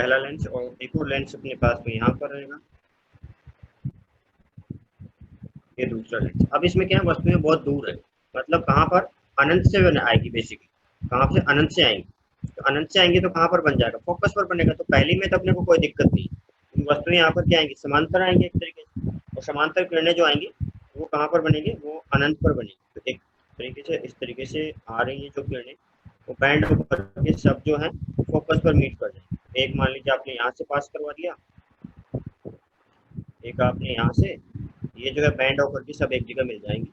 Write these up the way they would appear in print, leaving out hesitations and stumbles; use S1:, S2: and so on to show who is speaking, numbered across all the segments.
S1: पहला लेंस, और एक और लेंस अपने पास में यहाँ पर रहेगा, ये दूसरा लेंस। अब इसमें क्या है, वस्तुएं बहुत दूर है, मतलब कहाँ पर, अनंत से आएगी बेसिकली, कहाँ से, अनंत से आएंगी। तो अनंत से आएंगे तो कहाँ पर बन जाएगा, फोकस पर बनेगा। तो पहली में तो अपने को कोई दिक्कत नहीं, वस्तुएं यहाँ पर क्या आएंगी, समांतर आएंगे एक तरीके से, और समांतर किरणें जो आएंगी वो कहाँ पर बनेंगी, वो अनंत पर बनेगी। तो एक तरीके से इस तरीके से आ रही है जो किरणें, वो बैंड होकर के सब जो है फोकस पर मीट कर जाएंगे। एक मान लीजिए आपने यहाँ से पास करवा दिया, एक आपने यहाँ से, ये जो है बैंड होकर के सब एक जगह मिल जाएंगे।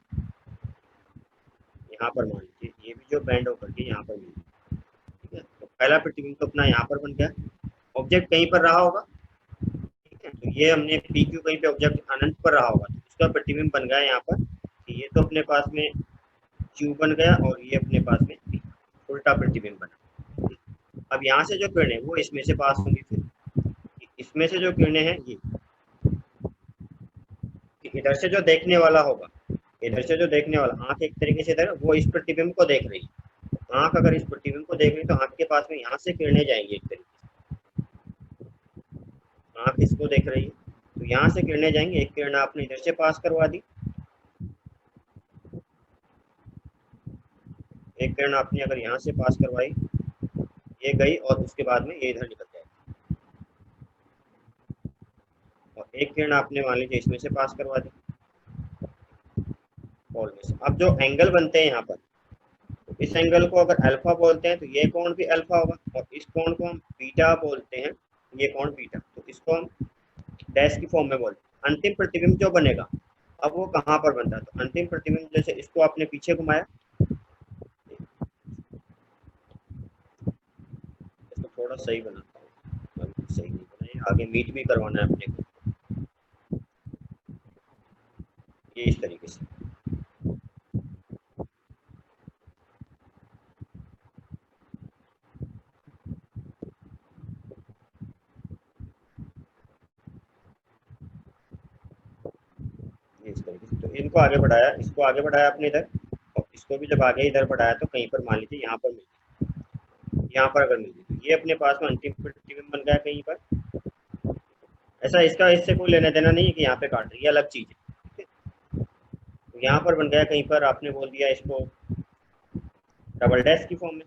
S1: यहाँ पर मान लीजिए ये भी जो बैंड होकर के यहाँ पर मिल जाएंगे। ठीक है, तो पहला प्रतिबिंब तो अपना यहाँ पर बन गया, ऑब्जेक्ट कहीं पर रहा होगा। ठीक है, तो ये हमने पी क्यू कहीं पे ऑब्जेक्ट अनंत पर रहा होगा, तो इसका प्रतिबिंब बन गया यहाँ पर कि ये तो अपने पास में क्यू बन गया, और ये अपने पास में पी, उल्टा प्रतिबिंब बना। अब यहाँ से जो किरणें वो इसमें से पास होंगी, फिर इसमें से जो किरणें हैं ये, इधर से जो देखने वाला होगा, इधर से जो देखने वाला आंख एक तरीके से इधर वो इस प्रतिबिंब को देख रही है। तो आंख अगर इस प्रतिबिंब को देख रही है तो आंख के पास में यहाँ से किरणें जाएंगी एक तरीके से, आंख इसको देख रही है तो यहाँ से किरणें जाएंगी। एक किरण आपने इधर से पास करवा दी, एक किरण आपने अगर यहाँ से पास करवाई, ये गई और उसके बाद में ये इधर निकल जाएगी, और एक किरण आपने मान लीजिए इसमें से पास करवा दी, बॉल में से। अब जो एंगल बनते हैं यहाँ पर, तो इस एंगल को अगर अल्फा बोलते हैं तो ये कोण भी अल्फा होगा, और इस कोण को हम बीटा बोलते हैं, ये कोण बीटा, तो इसको हम डैश की फॉर्म में बोलते हैं। अंतिम प्रतिबिंब जो बनेगा, अब वो कहाँ पर बनता है, तो अंतिम प्रतिबिंब जैसे इसको आपने पीछे घुमाया, इसको थोड़ा सही बनाता हूँ, अभी सही नहीं बना, ये आगे मीट भी करवाना है अपने को, ये इस तरीके से। ये इस तरीके से, तो इनको आगे बढ़ाया, इसको आगे बढ़ाया अपने इधर, और इसको भी जब आगे इधर बढ़ाया तो कहीं पर मान लीजिए यहाँ पर मिल गई, यहाँ पर अगर मिल गई तो ये अपने पास में अंतिम प्रतिबिंब बन गया कहीं पर। ऐसा इसका इससे कोई लेना देना नहीं है कि यहाँ पे काट रही है, अलग चीज है। तो यहाँ पर बन गया कहीं पर, आपने बोल दिया इसको डबल डैश की फॉर्म में,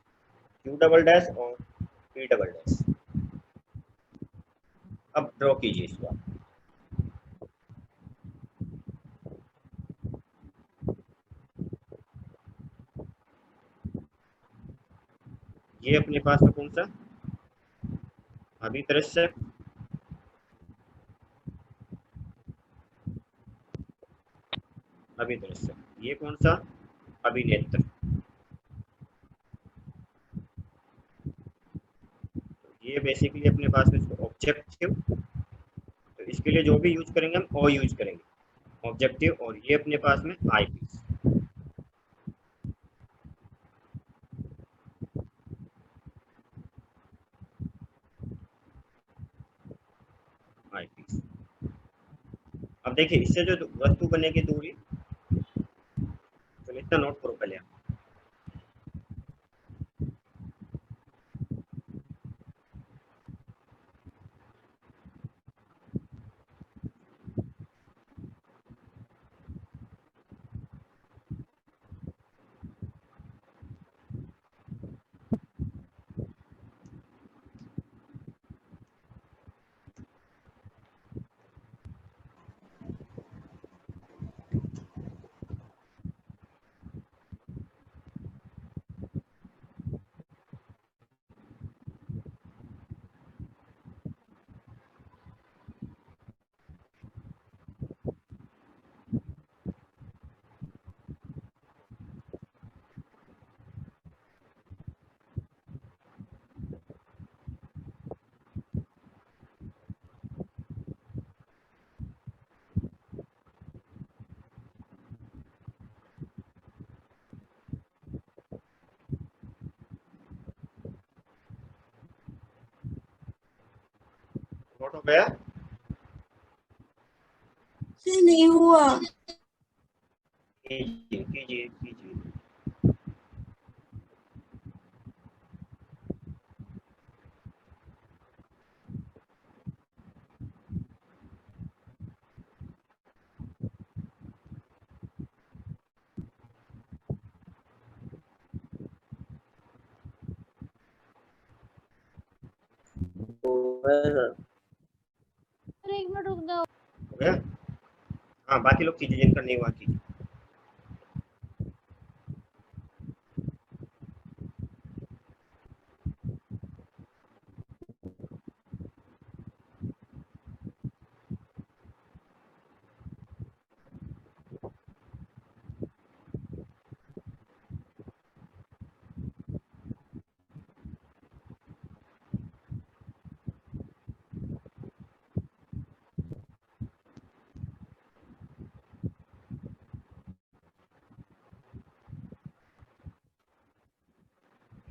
S1: क्यू डबल डैश और पी डबल डैश। अब ड्रॉ कीजिए इसको आप। ये अपने पास में कौन सा, अभिदृश्य, अभिदृश्य, ये कौन सा, अभिनेत्र। ये बेसिकली अपने पास में इसको ऑब्जेक्टिव, तो इसके लिए जो भी यूज करेंगे हम ओ यूज करेंगे, ऑब्जेक्टिव, और ये अपने पास में आई पीस, आई पीस। अब देखिए इससे जो वस्तु बनेगी दूरी, तो इतना नोट करो पहले आप। नोट हो गया।
S2: नहीं हुआ।
S1: कीजिए कीजिए कीजिए। सर।
S2: सर एक मिनट रुक जाओ।
S1: हो गया। हाँ, बाकी लोग कीजिए, जिनका नहीं हुआ कीजिए।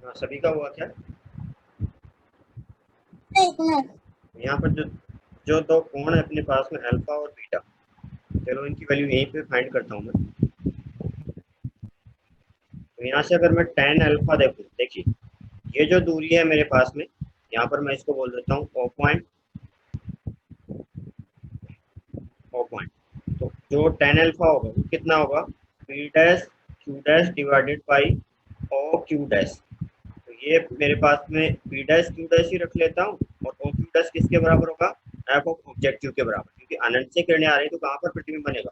S1: हाँ, सभी का हुआ क्या?
S2: एक मिनट।
S1: यहाँ पर जो जो दो कोण है अपने पास में, अल्फा और बीटा, चलो इनकी वैल्यू यहीं पे फाइंड करता हूँ मैं। तो यहाँ से अगर मैं tan अल्फा देखूँ, देखिए ये जो दूरी है मेरे पास में, यहाँ पर मैं इसको बोल देता हूँ ओ पॉइंट। तो जो tan अल्फा होगा वो कितना होगा, p dash q dash divided by o q dash. तो ये मेरे पास में p डैश q डैश ही रख लेता हूँ, और ओ क्यू डैश किसके बराबर होगा, एफ ऑफ ऑब्जेक्टिव के बराबर, क्योंकि अनंत से किरणें आ रही है तो कहाँ पर प्रतिबिंब बनेगा,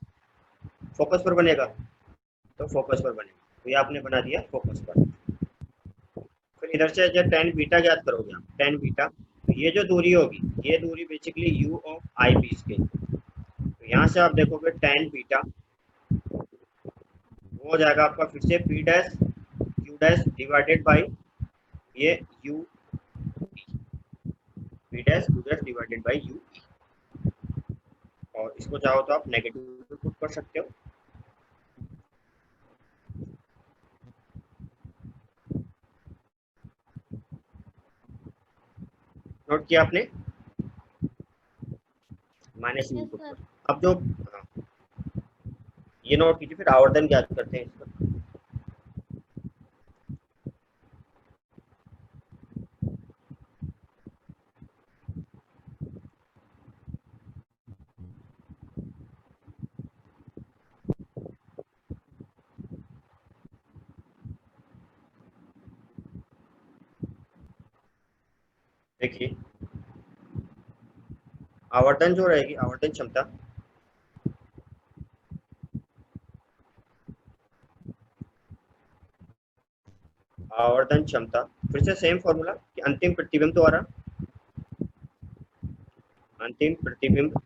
S1: फोकस पर बनेगा। तो फोकस पर बनेगा, तो ये आपने बना दिया फोकस पर। फिर इधर से जब टेन बीटा ज्ञात करोगे आप, टेन बीटा, तो ये जो दूरी होगी, ये दूरी basically u of eyepiece के, तो यहाँ से आप देखोगे टेन बीटा वो हो जाएगा आपका फिर से p dash q dash divided by ये u, p dash q dash divided by u. और इसको चाहो तो आप नेगेटिव भी पुट कर सकते हो। नोट किया आपने, minus you
S2: yes
S1: put
S2: sir.
S1: कर। अब जो, हाँ, ये नोट कीजिए, फिर आवर्धन ज्ञात करते हैं इसका। देखिए आवर्धन जो रहेगी, आवर्धन क्षमता, आवर्धन क्षमता, फिर से सेम फॉर्मूला कि अंतिम प्रतिबिंब द्वारा, अंतिम प्रतिबिंब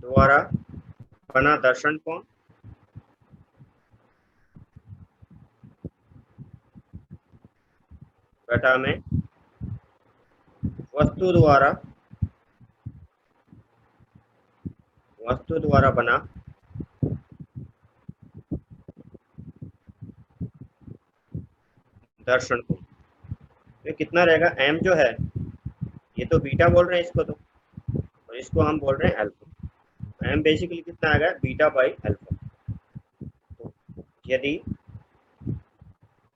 S1: द्वारा बना दर्शन कोण घटा में वस्तु द्वारा, वस्तु द्वारा बना दर्शन कोण। ये कितना रहेगा, m जो है, ये तो बीटा बोल रहे हैं इसको, तो और इसको हम बोल रहे हैं अल्फा। m बेसिकली कितना आ गया, बीटा बाई अल्फा। तो यदि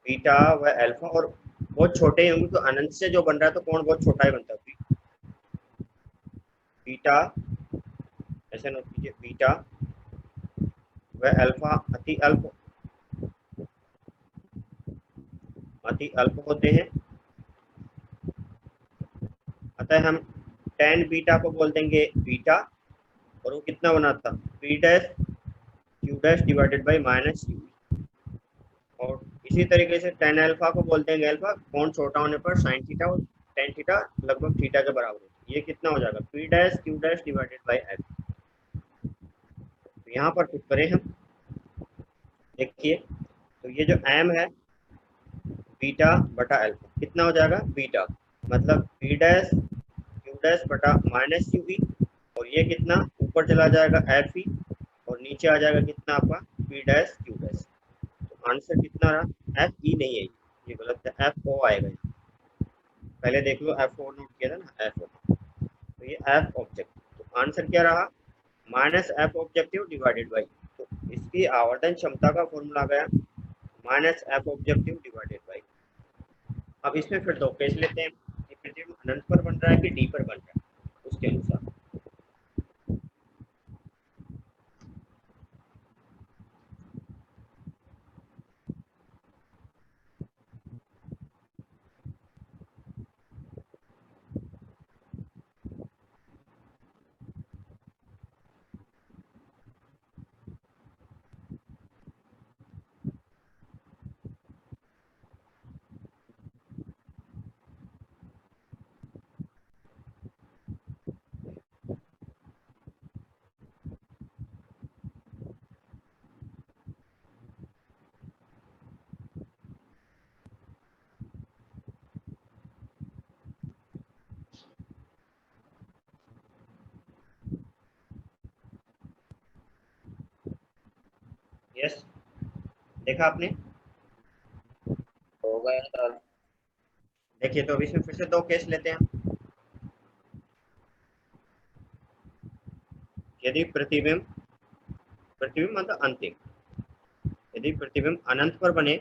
S1: बीटा व अल्फा और बहुत छोटे ही होंगे, तो अनंत से जो बन रहा है तो कोण बहुत छोटा ही बनता है। बीटा, ऐसे नोट कीजिए, बीटा व अल्फा अति अल्प, अति अल्प होते हैं, अतः हम tan बीटा को बोल देंगे बीटा, और वो कितना बना था, P dash q dash divided by minus you. और इसी तरीके से tan अल्फा को बोल देंगे अल्फा, कोण छोटा होने पर साइन थीटा, और tan थीटा लगभग थीटा के बराबर होता है। ये कितना हो जाएगा, P dash q dash divided by L. तो यहाँ पर पुट करें हम, देखिए तो ये जो m है, बीटा बटा अल्फा कितना हो जाएगा, बीटा मतलब पी डैश क्यू डैश बटा माइनस यू ई, और ये कितना ऊपर चला जाएगा एफ ई, और नीचे आ जाएगा कितना आपका पी डैश क्यू डैश। तो आंसर कितना रहा, एफ ई नहीं है, ये गलत है, एफ ओ आएगा। पहले देख लो, एफ ओ नोट किया था ना, एफ ओ, तो ये एफ ऑब्जेक्ट, तो आंसर क्या रहा, minus F objective divided by, तो इसकी आवर्धन क्षमता का फॉर्मूला गया minus F objective divided by. अब इसमें फिर दो केस लेते हैं कि प्रतिबिंब अनंत पर बन रहा है कि डी पर बन रहा है, उसके अनुसार। यस, देखा आपने?
S3: हो गया सर।
S1: देखिए, तो अब इसमें फिर से दो केस लेते हैं हम। यदि प्रतिबिंब, प्रतिबिंब मतलब अंतिम, यदि प्रतिबिंब अनंत पर बने,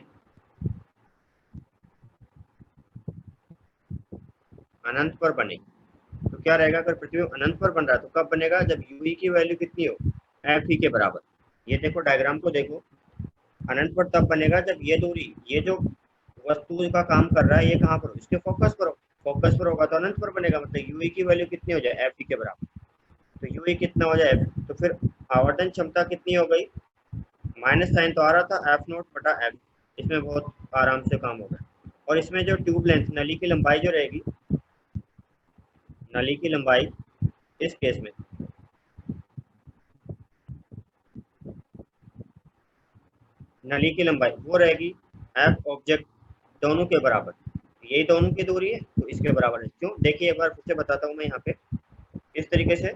S1: अनंत पर बने तो क्या रहेगा? अगर प्रतिबिंब अनंत पर बन रहा है तो कब बनेगा? जब यूई की वैल्यू कितनी हो? एफ ई के बराबर। ये देखो, डायग्राम को देखो, अनंत पर तब बनेगा जब ये दूरी, ये जो वस्तु का काम कर रहा है, ये कहाँ पर हो? इसके फोकस पर हो। फोकस पर होगा तो अनंत पर बनेगा, मतलब यूई की वैल्यू कितनी हो जाए? एफ ई के बराबर। तो यूई कितना हो जाए? तो फिर आवर्धन क्षमता कितनी हो गई? माइनस साइन तो आ रहा था, एफ नोट बटा एफ। इसमें बहुत आराम से काम होगा। और इसमें जो ट्यूब लेंथ, नली की लंबाई जो रहेगी, नली की लंबाई इस केस में, नली की लंबाई वो रहेगी एफ ऑब्जेक्ट दोनों के बराबर। यही दोनों की दूरी है तो इसके बराबर है। क्यों? देखिए, एक बार फिर से बताता हूँ मैं यहाँ पे इस तरीके से।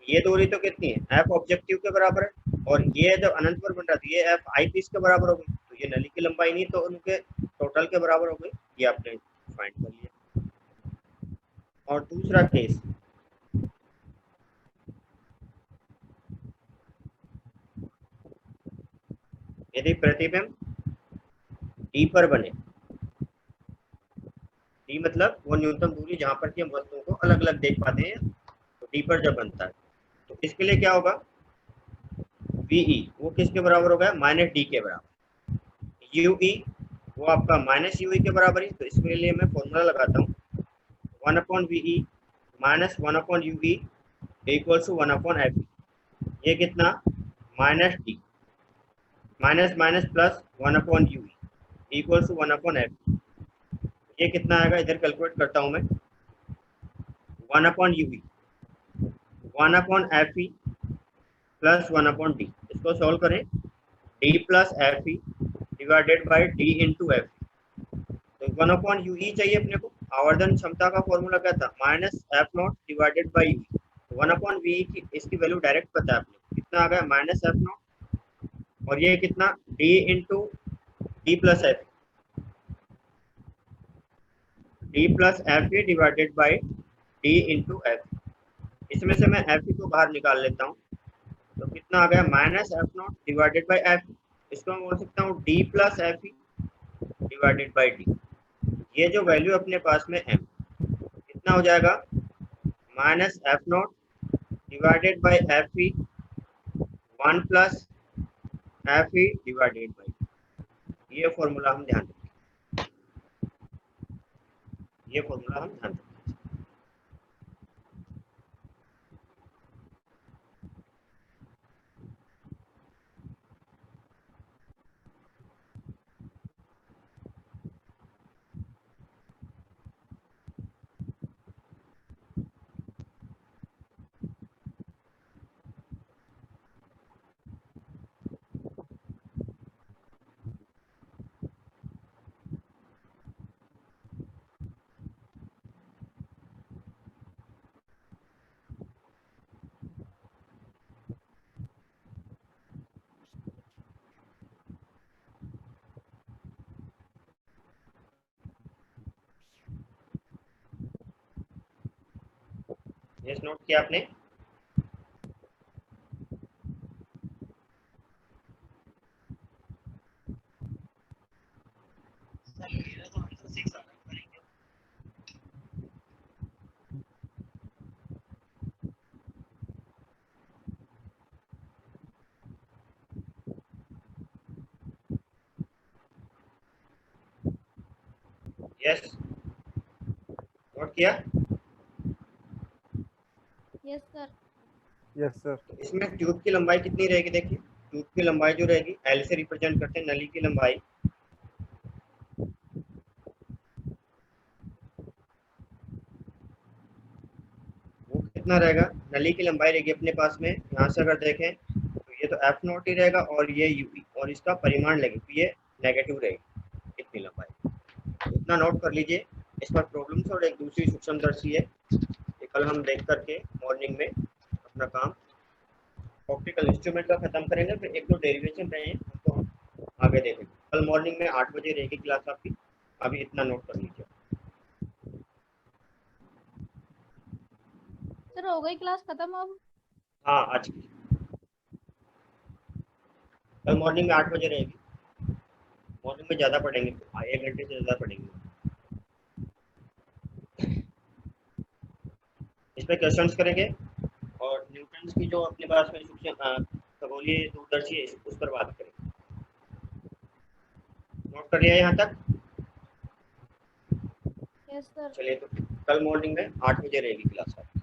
S1: ये दूरी तो कितनी है? एफ ऑब्जेक्टिव के बराबर है। और ये जब अनंत पर बन रहा था, ये एफ आई पीस के बराबर हो गई, तो ये नली की लंबाई नहीं तो उनके टोटल के बराबर हो गई। ये आपने फाइंड कर लिया। और दूसरा केस, यदि प्रतिबिंब डी पर बने, डी मतलब वो न्यूनतम दूरी जहां पर कि हम वस्तुओं को अलग अलग देख पाते हैं, तो डी पर जब बनता है तो इसके लिए क्या होगा? वीई वो किसके बराबर होगा? माइनस डी के बराबर। यूई वो आपका माइनस यूई के बराबर है। तो इसके लिए मैं फॉर्मूला लगाता हूँ, 1/VE minus 1/UE equal to 1/FE। ये कितना? Minus d minus minus plus 1/UE equal to 1/FE। ये कितना आएगा? इधर कैलकुलेट करता हूँ मैं, 1/UE 1/FE प्लस 1/D। इसको सॉल्व करें, D plus f E divided by D into F. तो 1/UE चाहिए अपने को। आवर्धन क्षमता का फॉर्मूला क्या था? Minus F not divided by you. 1/VE की इसकी वैल्यू डायरेक्ट पता है आपने, कितना आ गया? Minus F not. और ये कितना? D into D plus F, D plus f E divided by D into F. इसमें से मैं एफ ई को बाहर निकाल लेता हूँ, तो कितना आ गया? Minus F not divided by F. इसको मैं बोल सकता हूँ D plus f E divided by D. ये जो वैल्यू अपने पास में है कितना हो जाएगा? Minus F not divided by F E 1 plus f E divided by. ये फॉर्मूला हम ध्यान रखें, ये फॉर्मूला हम ध्यान रखें। यस, नोट किया आपने? यस, नोट किया?
S2: Yes sir.
S4: Yes sir.
S1: तो इसमें ट्यूब की लंबाई कितनी रहेगी? देखिए, ट्यूब की लंबाई जो रहेगी, एल से रिप्रेजेंट करते हैं नली की लंबाई। वो कितना रहेगा? नली की लंबाई रहेगी अपने पास में, यहाँ से अगर देखें तो ये तो एफ नॉट ही रहेगा, और ये यूई, और इसका परिमाण लेंगे तो ये नेगेटिव रहेगी इतनी लंबाई। तो इतना नोट कर लीजिए। इस पर प्रॉब्लम्स और एक दूसरी सूक्ष्मदर्शी है, ये कल हम देख करके मॉर्निंग में अपना काम ऑप्टिकल इंस्ट्रूमेंट का खत्म करेंगे। फिर एक दो डेरिवेशन रहे हैं उनको आगे देखें, कल मॉर्निंग में 8 बजे रहेगी क्लास आपकी, अभी इतना नोट कर लीजिए।
S2: सर हो गई क्लास खत्म अब?
S1: हाँ आज की, कल मॉर्निंग में 8 बजे रहेगी। मॉर्निंग में ज़्यादा पढ़ेंगे, 1 घंटे से ज़्यादा पढ़ेंगे। इसमें क्वेश्चंस करेंगे और न्यूटन की जो अपने पास में खगोलीय दूरदर्शी है उस पर बात करेंगे। नोट कर लिया यहाँ तक?
S2: Yes sir.
S1: चलिए, तो कल मॉर्निंग में 8 बजे रहेगी क्लास आपकी।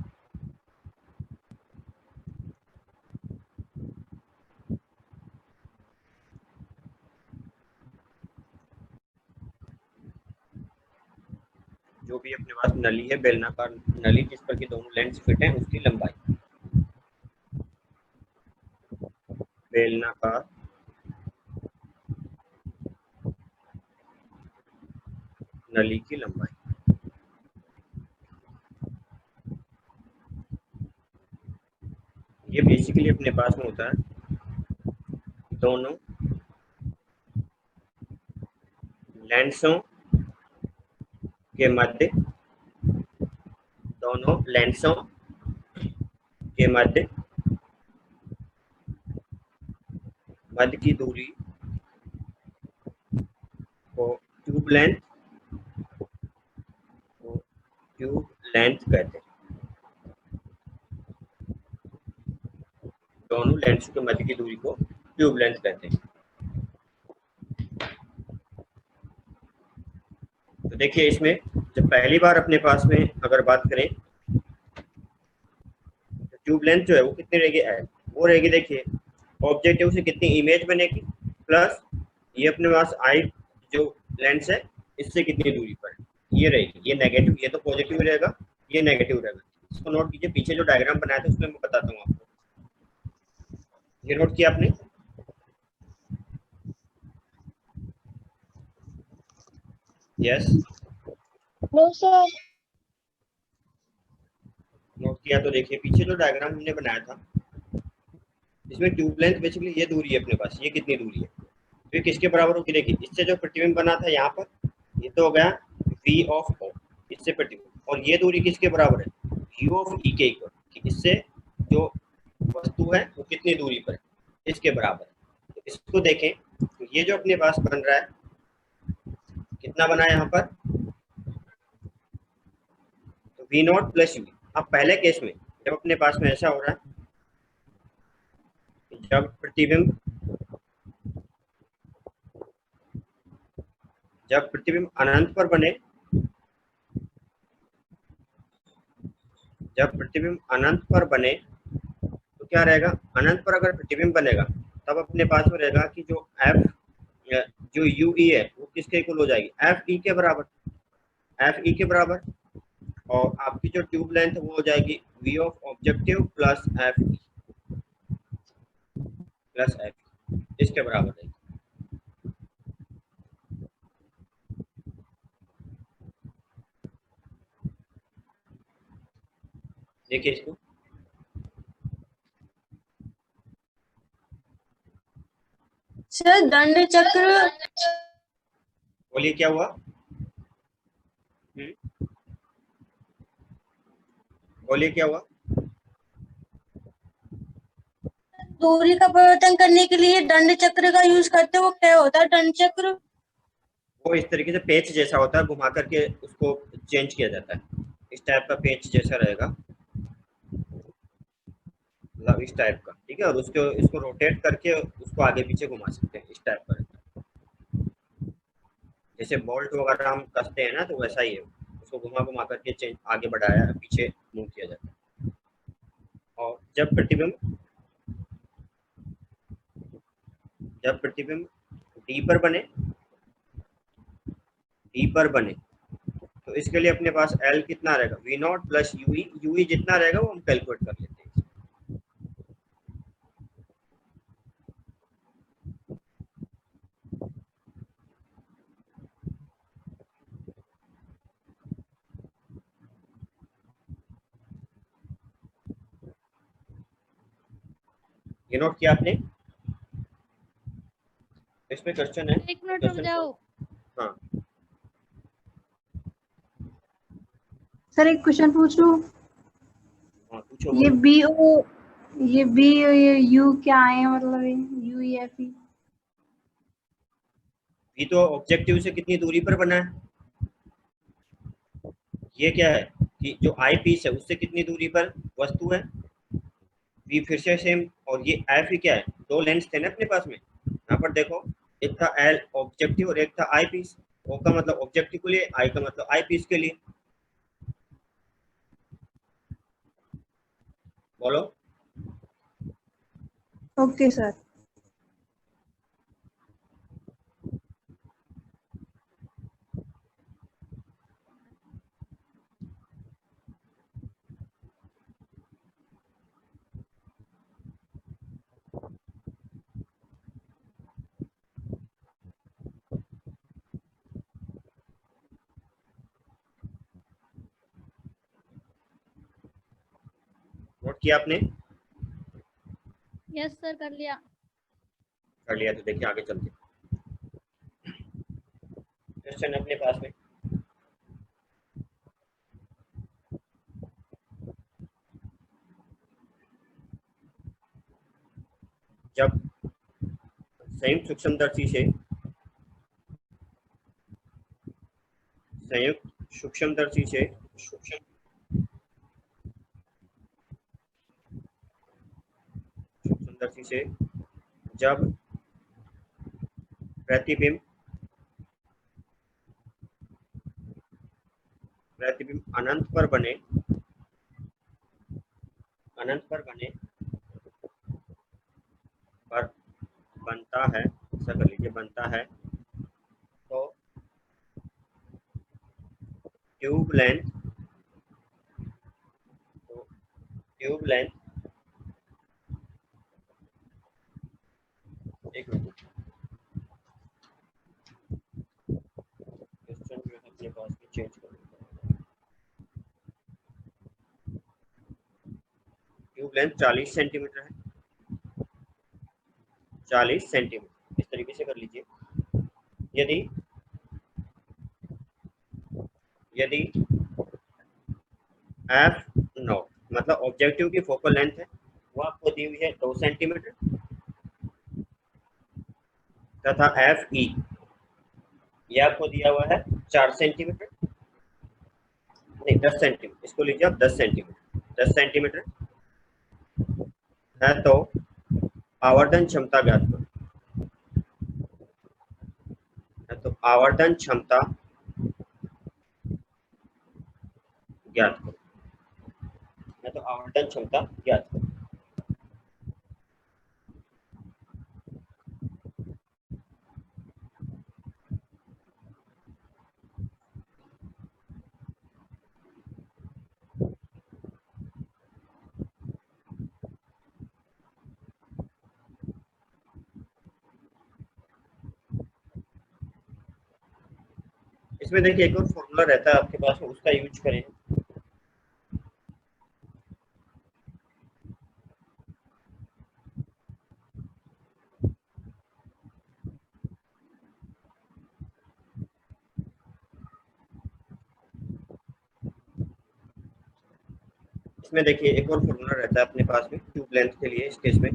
S1: जो भी अपने पास नली है, बेलनाकार नली जिस पर की दोनों लेंस फिट हैं, उसकी लंबाई, बेलनाकार नली की लंबाई। ये बेसिकली अपने पास में होता है दोनों लेंसों के मध्य, दोनों लेंसों के मध्य मध्य की दूरी को ट्यूब लेंथ को ट्यूब लेंथ कहते हैं। दोनों लेंस के मध्य की दूरी को ट्यूब लेंथ कहते हैं। तो देखिए, इसमें जब पहली बार अपने पास में अगर बात करें तो ट्यूब लेंथ जो है वो कितनी रहेगी, वो रहेगी, देखिए ऑब्जेक्टिव से कितनी इमेज बनेगी, प्लस ये अपने पास आई जो लेंस है इससे कितनी दूरी पर ये रहेगी। ये नेगेटिव, ये तो पॉजिटिव रहेगा, ये नेगेटिव रहेगा। इसको नोट कीजिए, पीछे जो डायग्राम बनाया था उसमें मैं बताता हूँ आपको। ये नोट किया आपने? Yes,
S2: no sir.
S1: नोट किया तो देखिए, पीछे जो डायग्राम हमने बनाया था इसमें ट्यूब लेंथ बेसिकली ये दूरी है अपने पास, ये कितनी दूरी है, तो ये किसके बराबर होगी? देखिए, इससे जो प्रतिबिंब बना था यहाँ पर, ये तो हो गया v ऑफ o, इससे प्रतिबिंब, और ये दूरी किसके बराबर है? u ऑफ e के इक्वल, कि इससे जो वस्तु है वो कितनी दूरी पर है, इसके बराबर है। तो इसको देखें, तो ये जो अपने पास बन रहा है, कितना बना है यहाँ पर? तो v नॉट प्लस u। अब पहले केस में जब अपने पास में ऐसा हो रहा है, जब प्रतिबिंब अनंत पर बने, जब प्रतिबिंब अनंत पर बने तो क्या रहेगा? अनंत पर अगर प्रतिबिंब बनेगा तब अपने पास में रहेगा कि जो एफ, जो यू ई है वो किसके इक्वल हो जाएगी? एफ ई के बराबर, एफ ई के बराबर। और आपकी जो ट्यूब लेंथ वो हो जाएगी v of objective plus f e, plus f, इसके बराबर रहेगी। देखिए इसको,
S2: सर दंड चक्र।
S1: बोलिए क्या हुआ? बोलिए क्या हुआ?
S2: दूरी का परिवर्तन करने के लिए दंड चक्र का यूज करते हो, क्या होता है दंड चक्र?
S1: वो इस तरीके से पेच जैसा होता है, घुमा करके उसको चेंज किया जाता है। इस टाइप का पेच जैसा रहेगा, मतलब इस टाइप का, ठीक है, और उसको इसको रोटेट करके उसको आगे पीछे घुमा सकते हैं, इस टाइप का रहता है। जैसे बोल्ट वगैरह हम कसते हैं ना, तो वैसा ही है, उसको घुमा घुमा करके चेंज आगे बढ़ाया पीछे मूव किया जाता है। और जब प्रतिबिंब डी पर बने, तो इसके लिए अपने पास एल कितना रहेगा? V not plus u e, u e जितना रहेगा वो हम कैलकुलेट कर लेते हैं। ये नोट किया आपने? इसमें क्वेश्चन है,
S2: एक मिनट रुक
S1: क्वेश्चन
S2: जाओ।
S1: हाँ
S3: सर एक क्वेश्चन पूछ लूं?
S1: हाँ पूछो
S3: ये
S1: बोलो।
S3: बी ओ ये बी ये यू क्या है, मतलब ये यू ई एफ ई?
S1: ये तो ऑब्जेक्टिव से कितनी दूरी पर बना है। ये क्या है कि जो आई पीस है उससे कितनी दूरी पर वस्तु है। वी फिर से सेम, और ये एफ ही क्या है, दो लेंस थे ना अपने पास में। यहाँ पर देखो, एक था एल ऑब्जेक्टिव और एक था आई पीस। ओ का मतलब ऑब्जेक्टिव के लिए, आई का मतलब आई पीस के लिए। बोलो।
S3: Okay sir.
S1: नोट किया आपने?
S2: यस सर, कर लिया।
S1: कर लिया तो देखिए आगे चलते। क्वेश्चन अपने पास में, जब संयुक्त सूक्ष्मदर्शी से संयुक्त सूक्ष्मदर्शी से सूक्ष्मदर्शी से जब प्रतिबिंब प्रतिबिंब अनंत पर बने पर बनता है, ऐसा कर लीजिए, बनता है, तो ट्यूब लेंथ तो ट्यूब लेंथ एक मिनट, क्वेश्चन जो है अपने पास में चेंज कर देते हैं। ट्यूब लेंथ 40 सेंटीमीटर है, 40 सेंटीमीटर, इस तरीके से कर लीजिए। यदि यदि एफ नॉट मतलब ऑब्जेक्टिव की फोकल लेंथ है, वो आपको दी हुई है 2 सेंटीमीटर, तथा एफ ई ये आपको दिया हुआ है 4 सेंटीमीटर, नहीं 10 सेंटीमीटर, इसको लीजिए आप 10 सेंटीमीटर, 10 सेंटीमीटर है, तो आवर्धन क्षमता ज्ञात करो। तो आवर्धन क्षमता ज्ञात करो, तो आवर्धन क्षमता ज्ञात करो। इसमें देखिए एक और फॉर्मूला रहता है आपके पास में, उसका यूज करें। इसमें देखिए एक और फॉर्मूला रहता है अपने पास में ट्यूब लेंथ के लिए। इस केस में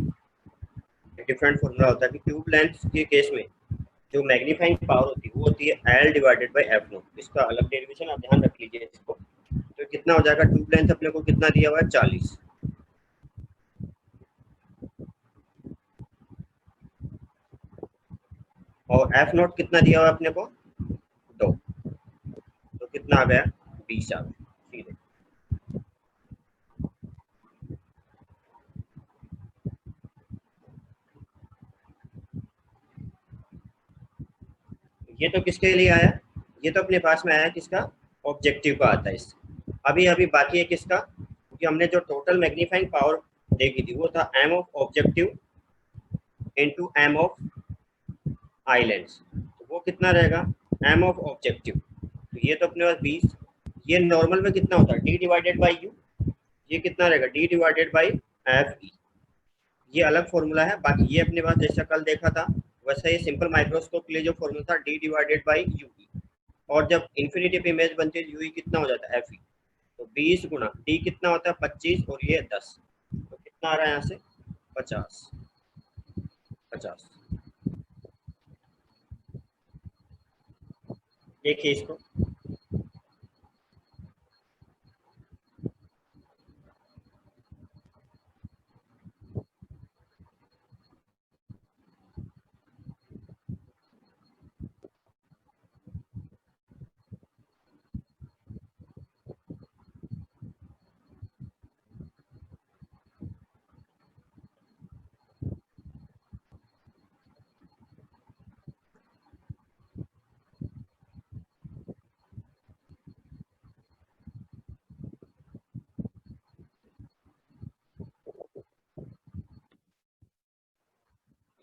S1: डिफरेंट फॉर्मूला होता है कि ट्यूब लेंथ के केस में जो मैग्नीफाइंग पावर होती है वो होती है L divided by F not. इसका अलग डेरिवेशन आप ध्यान रख लीजिए इसको। तो कितना हो जाएगा, ट्यूब लेंथ अपने को कितना दिया हुआ है 40, और एफ नॉट कितना दिया हुआ है अपने को 2, तो कितना आ गया 20 आ गया सीधे। ये तो किसके लिए आया, ये तो अपने पास में आया किसका, ऑब्जेक्टिव का आता है इससे। अभी अभी बाकी है किसका, क्योंकि हमने जो टोटल मैग्नीफाइंग पावर देखी थी वो था m of objective into m of eye lens, तो वो कितना रहेगा एम ऑफ ऑब्जेक्टिव, तो ये तो अपने पास 20। ये नॉर्मल में कितना होता है डी डिवाइडेड बाई यू, ये कितना रहेगा D divided by F E. ये अलग फॉर्मूला है, बाकी ये अपने पास जैसा कल देखा था वैसे ये सिंपल माइक्रोस्कोप के लिए जो फॉर्मूला था डी डिवाइडेड बाई यूई, और जब इन्फिनिटिव इमेज बनती है यूई कितना हो जाता है एफ ई, तो 20 गुना डी कितना होता है 25 और ये 10, तो कितना आ रहा है यहाँ से 50 50। देखिए इसको,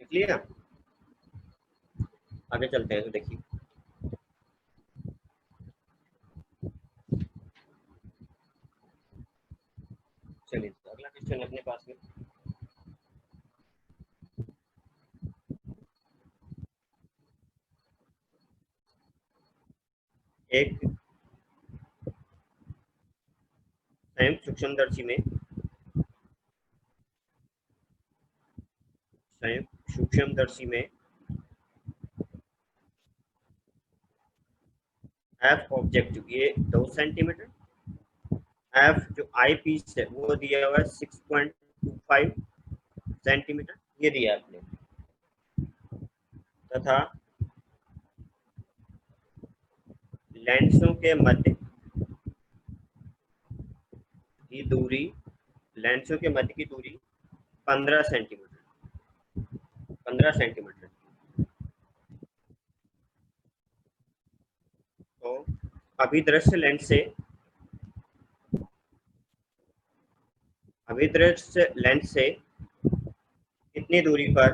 S1: लिख लिया, आगे चलते हैं। तो देखिए चलिए तो अगला क्वेश्चन अपने पास में, एक संयुक्त सूक्ष्मदर्शी में एफ ऑब्जेक्टिव ये 2 सेंटीमीटर, एफ जो आई पीस है वो दिया हुआ है 6.25 सेंटीमीटर, ये दिया है आपने, तथा लेंसों के मध्य की दूरी, लेंसों के मध्य की दूरी 15 सेंटीमीटर, 15 सेंटीमीटर। तो अभिदृश्य लेंस से, अभिदृश्य लेंस से कितनी दूरी पर,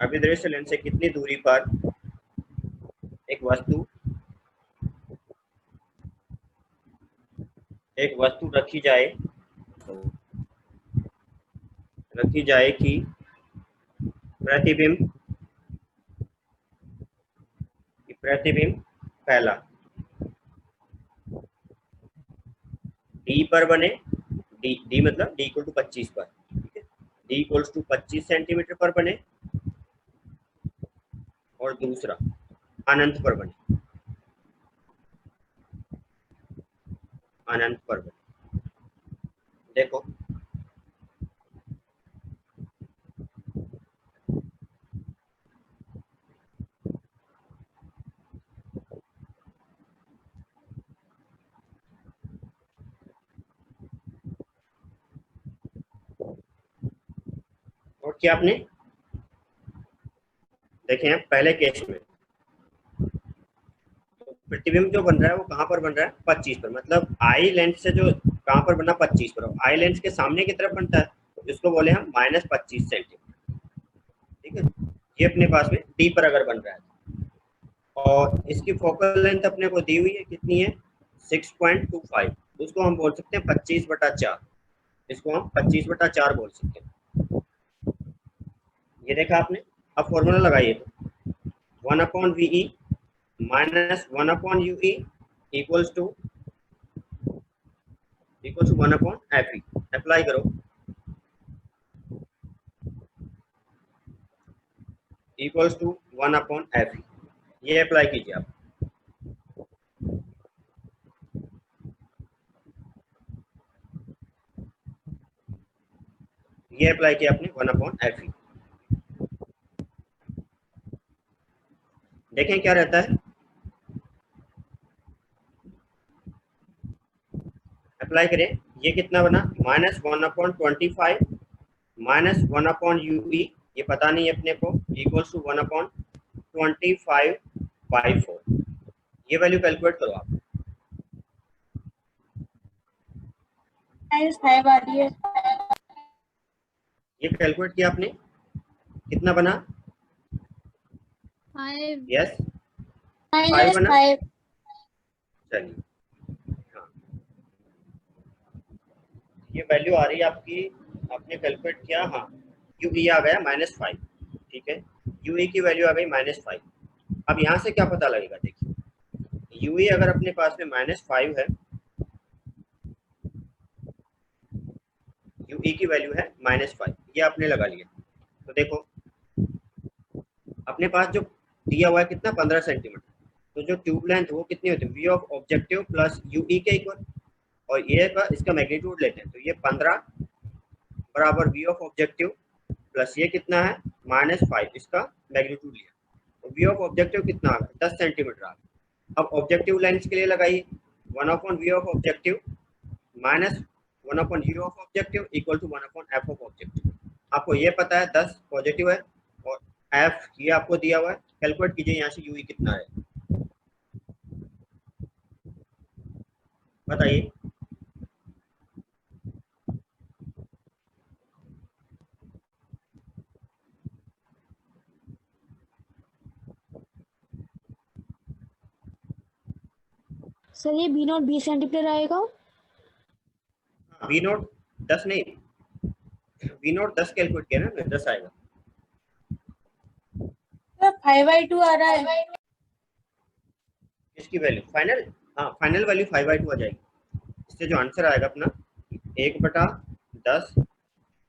S1: अभिदृश्य लेंस से कितनी दूरी पर एक वस्तु रखी जाए कि प्रतिबिंब पहला डी पर बने, डी मतलब डी इक्वल टू 25 पर, ठीक है, डी इक्वल्स टू 25 सेंटीमीटर पर बने, और दूसरा अनंत पर बने, अनंत पर बने। देखो और क्या आपने देखे हैं पहले केस में, तो प्रतिबिंब जो बन रहा है वो कहाँ पर बन रहा है 25 पर, मतलब आई लेंस से जो कहाँ पर बना 25 पर, आई लेंस के सामने की तरफ बनता है, जिसको बोले हम -25 सेंटीमीटर, ठीक है। ये अपने पास में डी पर अगर बन रहा है, और इसकी फोकल लेंथ अपने को दी हुई है कितनी है 6.25, उसको हम बोल सकते हैं 25/4, इसको हम 25/4 बोल सकते हैं। ये देखा आपने, अब फॉर्मूला लगाइए, तो 1/VE minus 1/UE equals to 1/FE, apply करो, इक्वल्स टू 1/FE, ये अप्लाई कीजिए आप, ये अप्लाई किया आपने 1/FE। देखें क्या रहता है, अप्लाई करें, ये कितना बना -1/25 माइनस 1/UE, ये पता नहीं अपने को, इक्वल्स टू 1/25/4, ये वैल्यू कैलकुलेट करो आप,
S2: -5 आ रही है।
S1: ये कैलकुलेट किया आपने, कितना बना,
S3: 5
S1: यस 5 बना,
S2: 5
S1: चलिए हाँ, ये वैल्यू आ रही है आपकी, आपने कैलकुलेट किया, हाँ यूई आ गया -5, ठीक है, यूई की वैल्यू आ गई -5। अब यहाँ से क्या पता लगेगा, देखिए यूई अगर अपने पास में -5 है, यूई की वैल्यू है -5, ये आपने लगा लिया। तो देखो अपने पास जो दिया हुआ है कितना, 15 सेंटीमीटर, तो जो ट्यूब लेंथ वो कितनी होती है, v of objective plus u e के इक्वल, और ये का इसका मैग्नीट्यूड लेते हैं, तो ये 15 बराबर वी ऑफ ऑब्जेक्टिव प्लस ये कितना है -5, इसका मैग्नीट्यूड लिया, तो वी ऑफ ऑब्जेक्टिव कितना आ गया, 10 सेंटीमीटर आ गया। अब ऑब्जेक्टिव लेंस के लिए लगाइए 1/v of objective minus 1/u of objective equal to 1/f of objective. आपको ये पता है 10 पॉजिटिव है और f ये आपको दिया हुआ है, कैलकुलेट कीजिए यहाँ से यूई कितना है, बताइए।
S4: सर ये बी नॉट 20 सेंटीमीटर आएगा।
S1: वी नोट 10 नहीं, वी नोट 10 कैलकुलेट किया ना, 10 आएगा।
S2: 5/2 आ रहा है।
S1: इसकी वैल्यू फाइनल, हाँ फाइनल वैल्यू 5/2 आ जाएगी। इससे जो आंसर आएगा अपना 1/10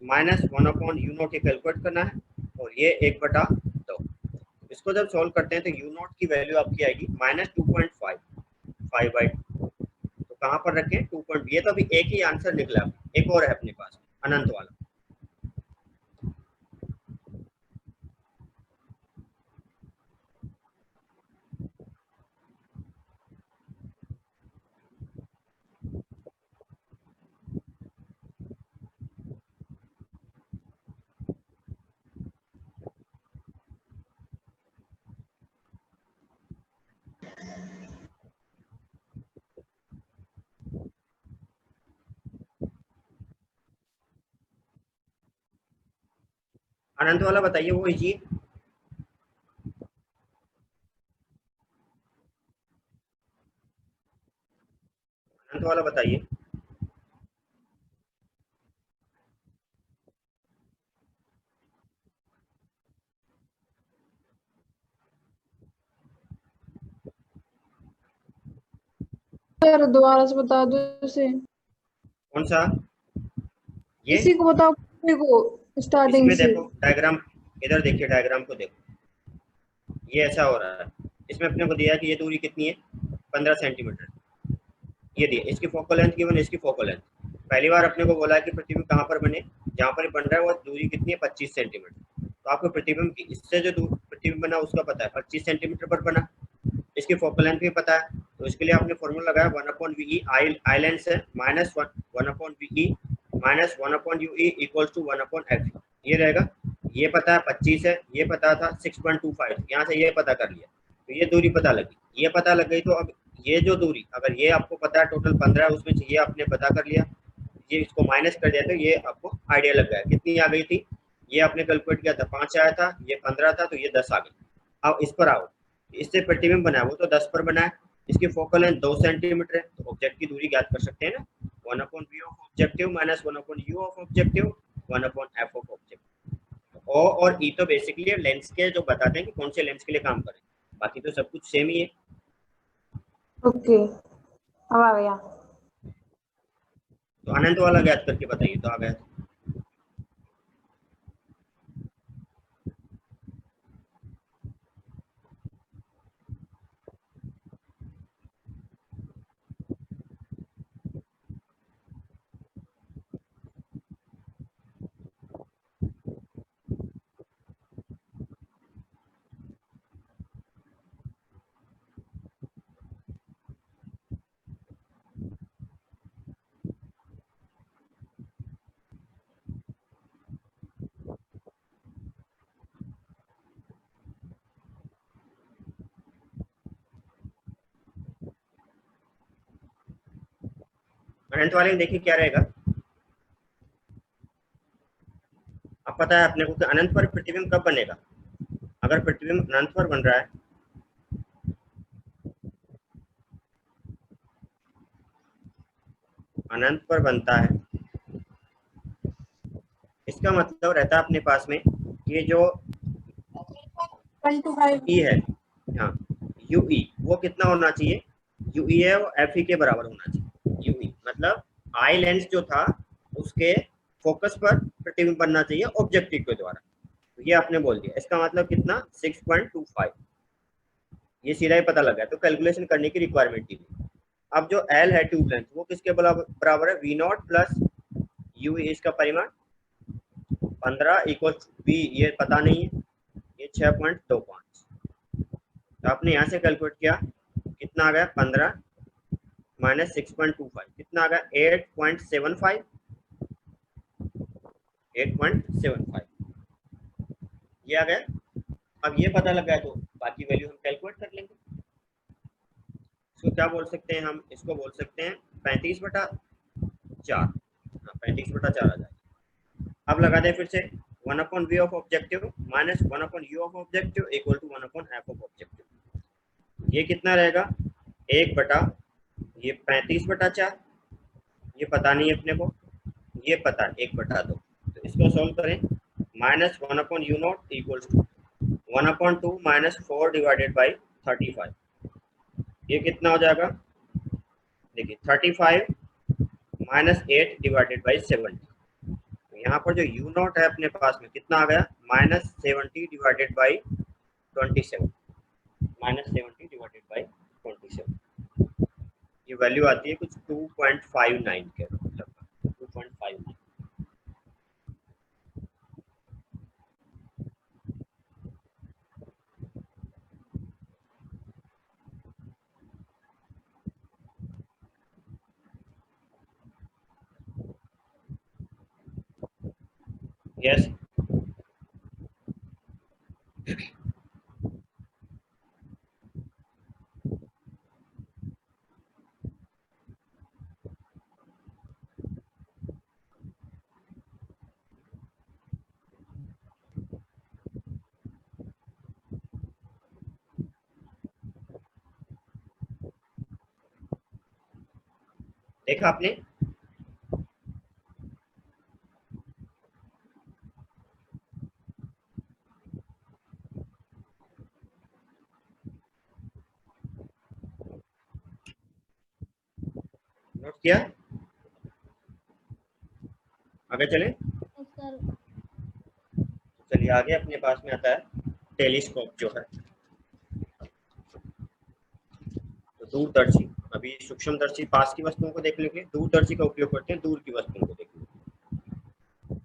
S1: माइनस 1/u0 ये कैलकुलेट करना है, और ये 1/2। इसको जब सॉल्व करते हैं तो u0 की वैल्यू आपकी आएगी -2.5, 5/2। तो कहाँ पर रखें 2. ये तो अभी एक ही आंसर निकला, एक और है अपने पास अनंत वाला। अनंत वाला बताइए, वो इजी, अनंत वाला बताइए।
S3: सर दोबारा से बता दो इसे,
S1: कौन सा, ये
S3: इसी को बताओ, किसी को स्टार्टिंग
S1: इसमें
S3: से।
S1: देखो डायग्राम, इधर देखिए डायग्राम को देखो, ये ऐसा हो रहा है। इसमें अपने को दिया है कि ये दूरी कितनी है 15 सेंटीमीटर, ये दिए, इसकी फोकल लेंथ गिवन, इसकी फोकल लेंथ। पहली बार अपने को बोला है कि प्रतिबिंब कहाँ पर बने, जहाँ पर बन रहा है वो दूरी कितनी है 25 सेंटीमीटर। तो आपको प्रतिबिंब की इससे जो दूर प्रतिबिंब बना उसका पता है 25 सेंटीमीटर पर बना, इसकी फोकल लेंथ भी पता है, तो इसके लिए आपने फॉर्मूला लगाया 1/ve, आई लेंस है minus 1/ve minus 1/ue equals to 1/f, ये रहेगा। ये पता है 25 है, ये पता था 6.25, यहाँ से ये पता कर लिया, तो ये दूरी पता लगी, ये पता लग गई। तो अब ये जो दूरी, अगर ये आपको पता है टोटल 15 है, उसमें से ये आपने पता कर लिया, ये इसको माइनस कर दिया, तो ये आपको आइडिया लग गया कितनी आ गई थी। ये आपने कैलकुलेट किया था 5 आया था, ये 15 था, तो ये 10 आ गई। अब इस पर आओ, इससे प्रतिबिंब बना है वो तो 10 पर बना है, इसकी फोकल लेंथ 2 सेंटीमीटर है, तो ऑब्जेक्ट की दूरी ज्ञात कर सकते हैं ना, 1/v of objective minus 1/u of objective 1/f of objective. O और ई तो बेसिकली लेंस के जो बताते हैं कि कौन से लेंस के लिए काम करें, बाकी तो सब कुछ सेम ही है।
S3: ओके, अब आ गया।
S1: तो अनंत वाला ज्ञात करके बताइए, तो आ गया। अनंत वाले में देखिए क्या रहेगा, अब पता है अपने को कि अनंत पर प्रतिबिंब कब बनेगा। अगर प्रतिबिंब अनंत पर बन रहा है, अनंत पर बनता है, इसका मतलब रहता है अपने पास में ये जो
S2: 1 to 5
S1: ई है, हाँ यूई वो कितना होना चाहिए, यूई है वो एफ ई के बराबर होना चाहिए। यूई मतलब आई लेंस जो था उसके फोकस पर प्रतिबिंब बनना चाहिए ऑब्जेक्टिव के द्वारा। तो ये आपने बोल दिया, इसका मतलब कितना 6.25, ये सीधा ही पता लगा। तो कैलकुलेशन करने की रिक्वायरमेंट थी। अब जो एल है ट्यूब लेंथ वो किसके बराबर है, वी नॉट प्लस यू, इसका परिमाण 15 इक्वल बी, ये पता नहीं है, ये 6.25। तो आपने यहाँ से कैलकुलेट किया, कितना आ गया 15 माइनस 6.25 कितना आ गया 8.75, 8.75 ये आ गया। अब ये पता लगा है तो बाकी वैल्यू हम कैलकुलेट कर लेंगे। इसको क्या बोल सकते हैं, हम इसको बोल सकते हैं 35/4, हाँ 35/4 आ जाएगा। अब लगा दें फिर से 1/v of objective minus 1/u of objective equal to 1/f of objective. ये कितना रहेगा 1 बटा ये 35/4, ये पता नहीं है अपने को, ये पता है 1/2। तो इसको सॉल्व करें, minus 1/u0 equals to 1/2 minus 4 divided by 35, ये कितना हो जाएगा, देखिए 35 माइनस 8 डिवाइडेड बाई 70। तो यहाँ पर जो u0 है अपने पास में कितना आ गया minus 70 divided by 27, minus 70 divided by 27, ये वैल्यू आती है कुछ 2.59 के लगभग 2.59। यस देखा आपने, नोट किया, आगे चले।
S4: सर
S1: चलिए आगे अपने पास में आता है टेलीस्कोप जो है, तो दूरदर्शी। अभी सूक्ष्मदर्शी पास की वस्तुओं को देखने के लिए, दूरदर्शी का उपयोग करते हैं दूर की वस्तुओं को देखने के लिए।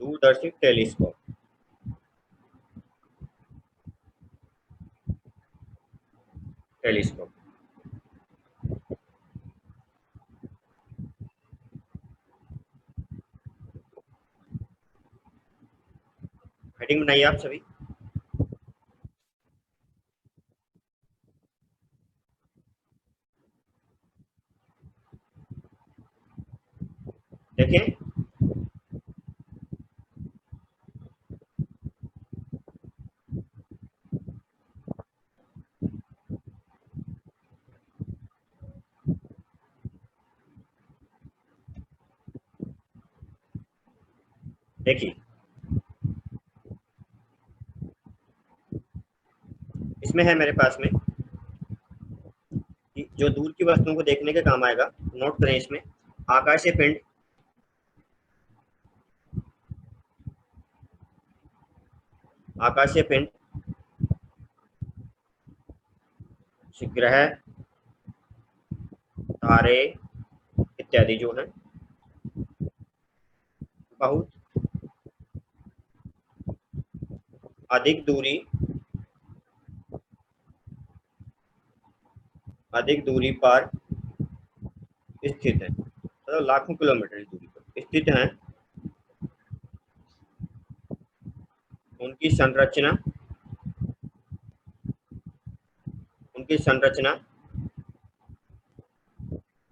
S1: दूरदर्शी टेलीस्कोप, टेलीस्कोप हेडिंग बनाइए आप सभी। देखें देखिए, इसमें है मेरे पास में कि जो दूर की वस्तुओं को देखने के काम आएगा, नोट करें इसमें आकाशीय पिंड, आकाशीय पिंड, ग्रह, तारे इत्यादि जो हैं बहुत अधिक दूरी, अधिक दूरी पर स्थित है, मतलब लाखों किलोमीटर की दूरी पर स्थित हैं, उनकी संरचना, उनकी संरचना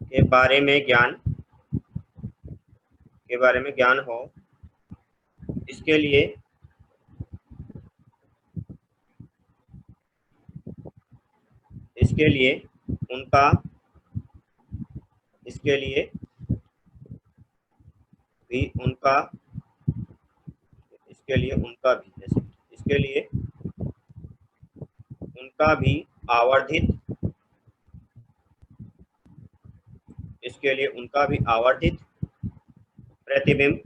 S1: के बारे में ज्ञान, के बारे में ज्ञान हो, इसके लिए इसके लिए उनका, इसके लिए भी उनका, इसके लिए उनका भी, जैसे इसके लिए उनका भी आवर्धित, इसके लिए उनका भी आवर्धित प्रतिबिंब,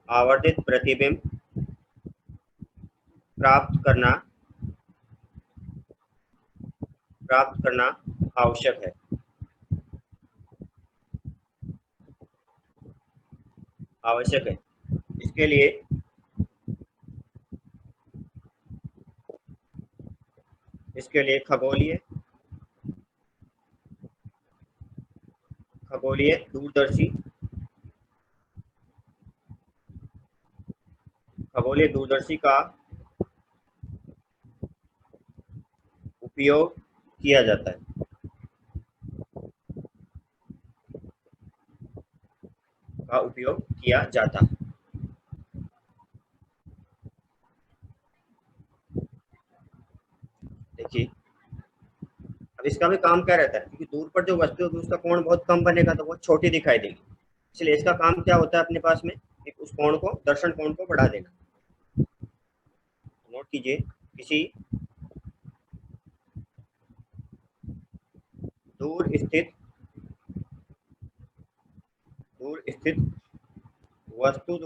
S1: आवर्धित प्रतिबिंब प्राप्त करना आवश्यक है। आवश्यक है। इसके लिए खगोलीय दूरदर्शी का उपयोग किया जाता है। देखिए अब इसका भी काम क्या रहता है, क्योंकि दूर पर जो वस्तु होगी उसका कोण बहुत कम बनेगा तो बहुत छोटी दिखाई देगी, इसलिए इसका काम क्या होता है अपने पास में, एक उस कोण को, दर्शन कोण को बढ़ा देना। नोट कीजिए, किसी दूर स्थित वस्तु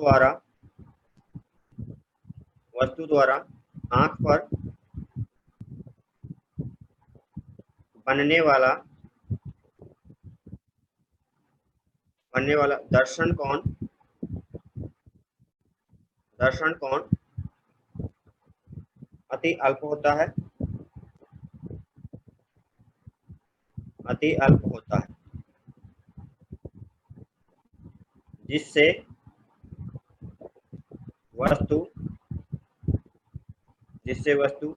S1: द्वारा आंख पर बनने वाला दर्शन कोण अति अल्प होता है, जिससे वस्तु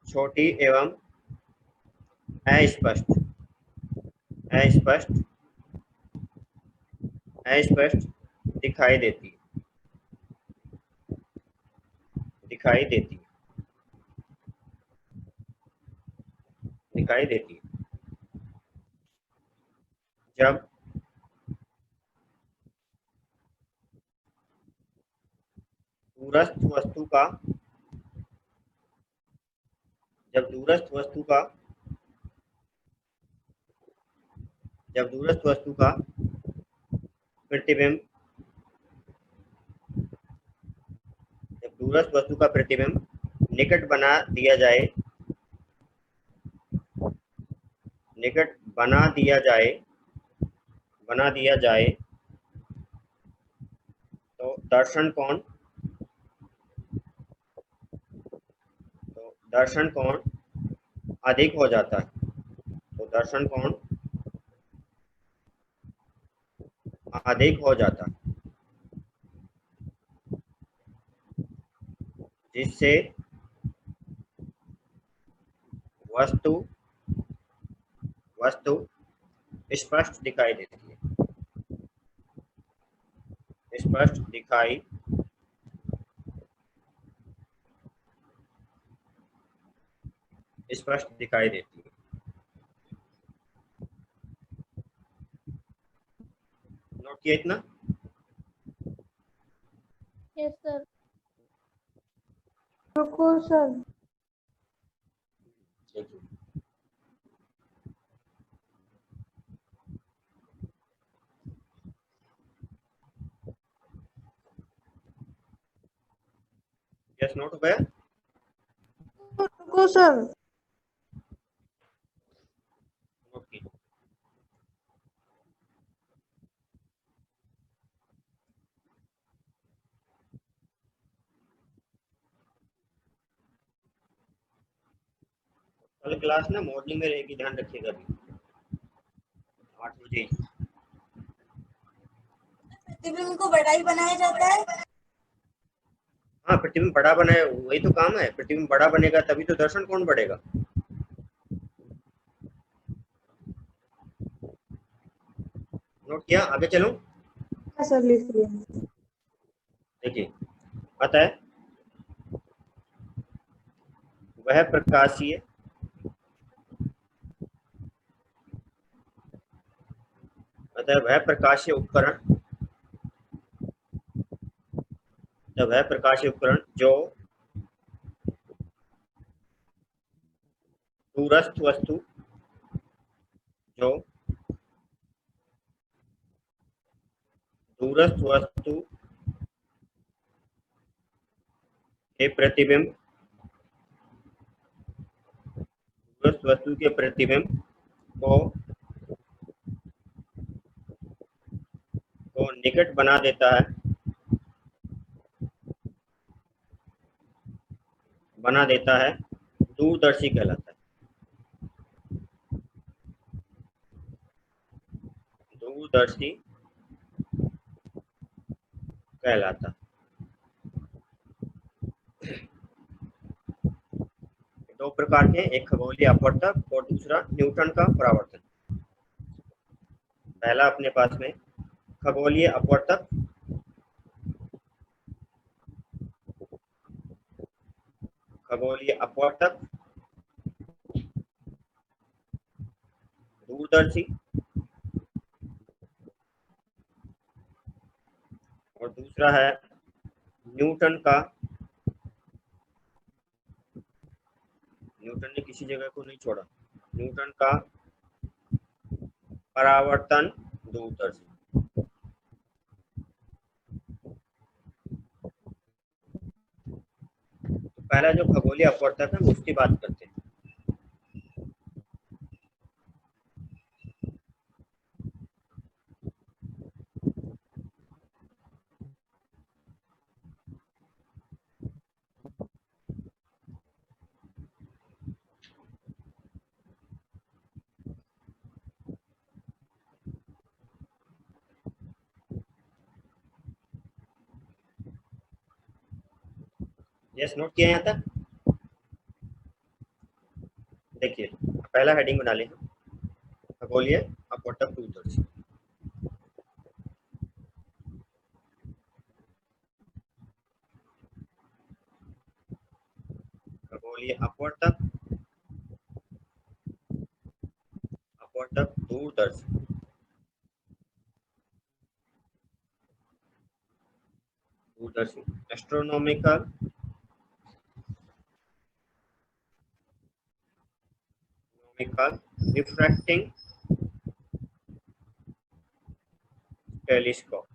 S1: छोटी एवं अस्पष्ट दिखाई देती है। जब दूरस्थ वस्तु का प्रतिबिंब निकट बना दिया जाए तो दर्शन कोण अधिक हो जाता है। जिससे वस्तु स्पष्ट दिखाई देती है। नोट किया इतना?
S4: Yes sir.
S3: रुको सर।
S1: देखिए यस, नोट हो गया?
S3: रुको सर।
S1: नोट कीजिए। कल क्लास ना मॉर्निंग में रहेगी, ध्यान रखिएगा अभी 8 बजे।
S2: प्रतिबिंब को बड़ा ही बनाया जाता है।
S1: हाँ, प्रतिबिंब बड़ा बनाए, वही तो काम है। प्रतिबिंब बड़ा बनेगा तभी तो दर्शन कोण बढ़ेगा। नोट किया? आगे चलूं?
S3: सर लिख लिया।
S1: देखिए, अतः वह कहता है वह प्रकाशीय उपकरण, वह प्रकाशीय उपकरण जो दूरस्थ वस्तु, जो दूरस्थ वस्तु के प्रतिबिंब, दूरस्थ वस्तु के प्रतिबिंब को निकट बना देता है, दूरदर्शी कहलाता है। दूरदर्शी कहलाता है। दो प्रकार के, एक खगोलीय अपवर्तक और दूसरा न्यूटन का परावर्तन। पहला अपने पास में खगोलीय अपवर्तक, दूरदर्शी, और दूसरा है न्यूटन का, न्यूटन ने किसी जगह को नहीं छोड़ा, न्यूटन का परावर्तन दूरदर्शी। तो पहला जो खगोलीय अपवर्तक है उसकी बात करते हैं। यस, नोट किया यहाँ तक? देखिए पहला हेडिंग बना लें, खगोलीय अपवर्तक दूरदर्शी। खगोलीय अपवर्तक, दूरदर्शी। एस्ट्रोनॉमिकल रिफ्रैक्टिंग टेलीस्कोप,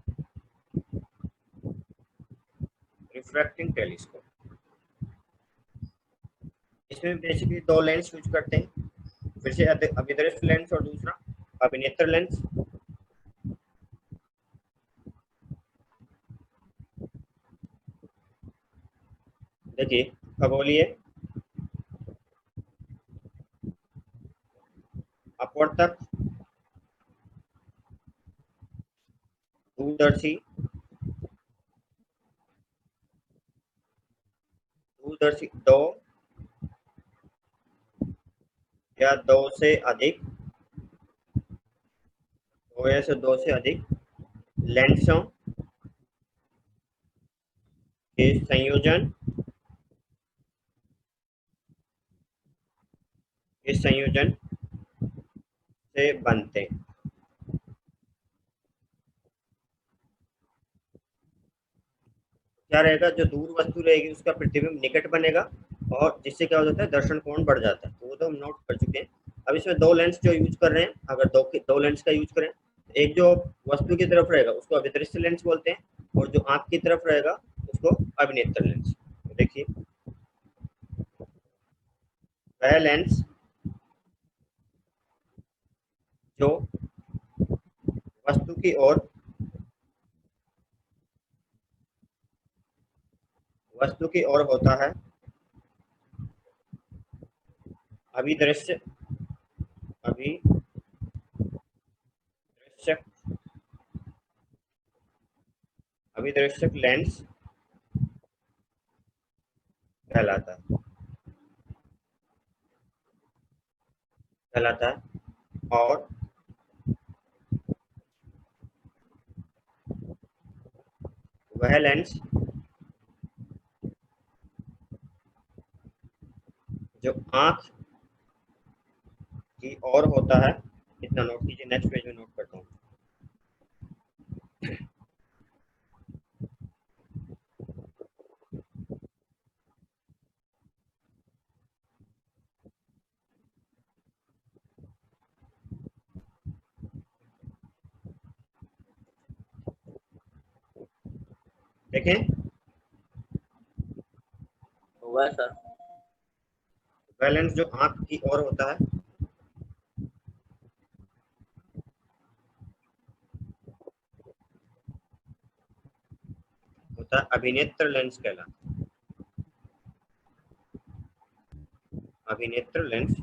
S1: इसमें बेसिकली दो लेंस यूज करते हैं, फिर से अभिदृश्य लेंस और दूसरा अभिनेत्र लेंस। देखिए खगोलीय अपवर्तक, दूरदर्शी, दो या दो से अधिक, दो से अधिक लेंसों के संयोजन से बनते हैं। क्या रहेगा, जो दूर वस्तु रहेगी उसका प्रतिबिंब निकट बनेगा और जिससे क्या हो जाता है, दर्शन कोण बढ़ जाता है। तो वो तो हम नोट कर चुके हैं। अब इसमें दो लेंस जो यूज कर रहे हैं, अगर दो लेंस का यूज करें, एक जो वस्तु की तरफ रहेगा उसको अभिदृश्य लेंस बोलते हैं और जो आंख की तरफ रहेगा उसको अभिनेत्र लेंस। तो देखिए वह लेंस जो वस्तु की ओर होता है, अभिदृश्य लेंस कहलाता है। और वह लेंस जो आंख की ओर होता है, इतना नोट कीजिए, नेक्स्ट पेज में नोट करता हूँ। देखें,
S5: हुआ है सर।
S1: वह लेंस जो आंख की ओर होता है होता है अभिनेत्र लेंस कहलाता है। अभिनेत्र लेंस